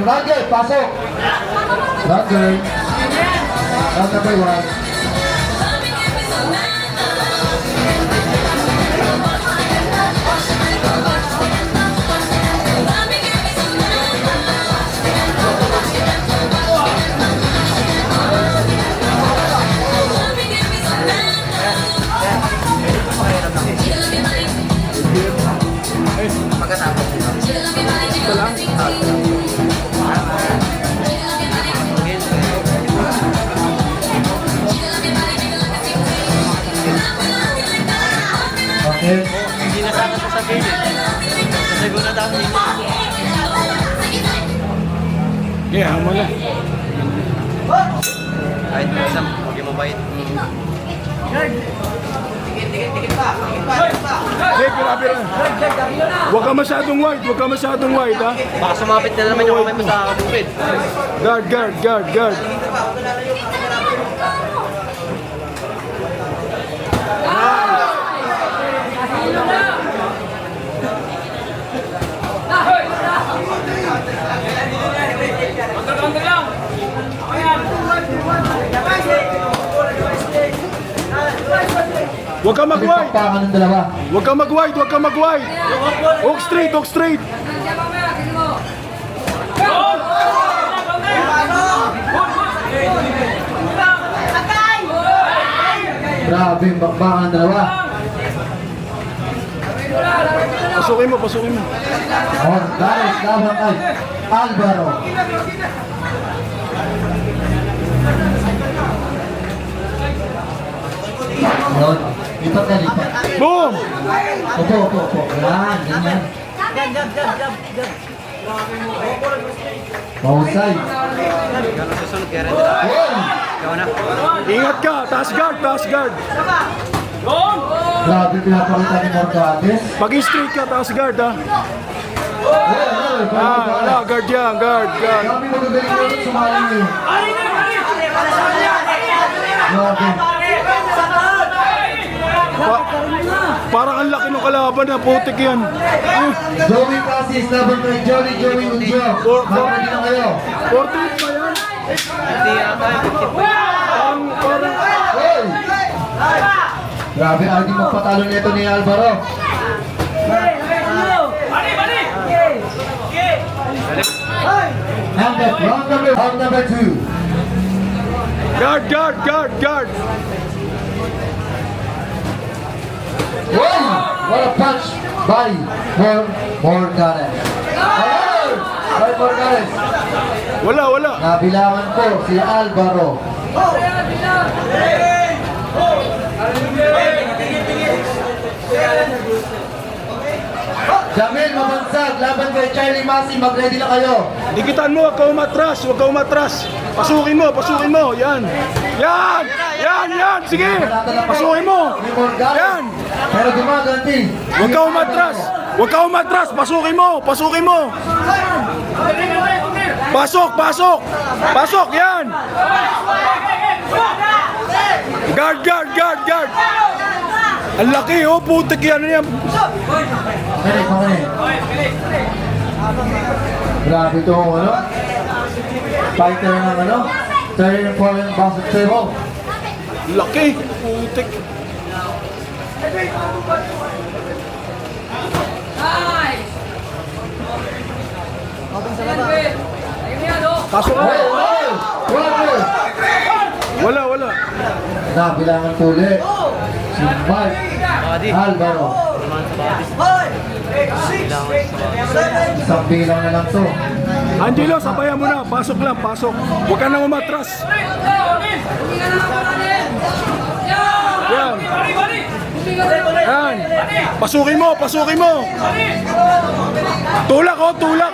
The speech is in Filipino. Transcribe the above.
Roger, pasok. Roger. Round number 1. Okay. Hindi na sana sasabihin eh. Sasagot na dami nito. Yeah, wala. Kahit mo isang, huwag yung mabait. Hey, grabe na. Huwag ka masyadong wide, huwag ka masyadong wide, ha? Baka sumapit na naman yung kamay mo sa bukid. Guard, guard, guard, guard. Huwag ka mag-wide. Pagpakan ng dalawa. Huwag ka mag-wide, huwag ka mag-wide. Walk straight, walk straight. Grabe yung bakbakan ng dalawa. Pasukin mo, pasukin mo. Morgales laban kay Alvaro. Yun. Lipat na lipat. Boom! Opo. Yan, ganyan. Mahusay. Gano'n susunod kaya rin nila. Yun. Ikaw na. Ingat ka, taas guard, taas guard. Grabe pinapakita ni Morgales. Pag straight ka, taas guard, ha? Yun. Wala, guard yan, guard, guard. Grabe magagaling yun sumali niyo. Grabe. Parang ang laki ng kalaban na, putik yan. Joey Casis laban kay Joey Unjo. Makakadi na kayo. 48 pa yan. Hindi ata yung Parang, Hey! Grabe, hindi magpatalo nito ni Alvaro. Round number 2. guard, guard, guard, guard. Wow! What a punch by Morgales. By Morgales. Wala. Nabilangan po si Alvaro. Jamil Mabansag, laban kay Charlie Masi, mag-ready na kayo. Dikitan mo, huwag ka umatras, huwag ka umatras. Pasukin mo, yan. Yan, sige. Pasukin mo. Yan. Pero gumaganti. Huwag ka umatras, pasukin mo. Pasok, yan. Guard. Ang laki, oh, putik yan. Kani. Grabe ito, ano? Fighter ng ano? 34 and box table. Laki, putik. Pasok ka. Wala. Nabilangan tuli. Si Mark Alvaro. Isang bilang na lang to. Angelo, sabayan mo na. Pasok lang, pasok. Huwag ka nang umatras. Yan. Pasukin mo. Tulak.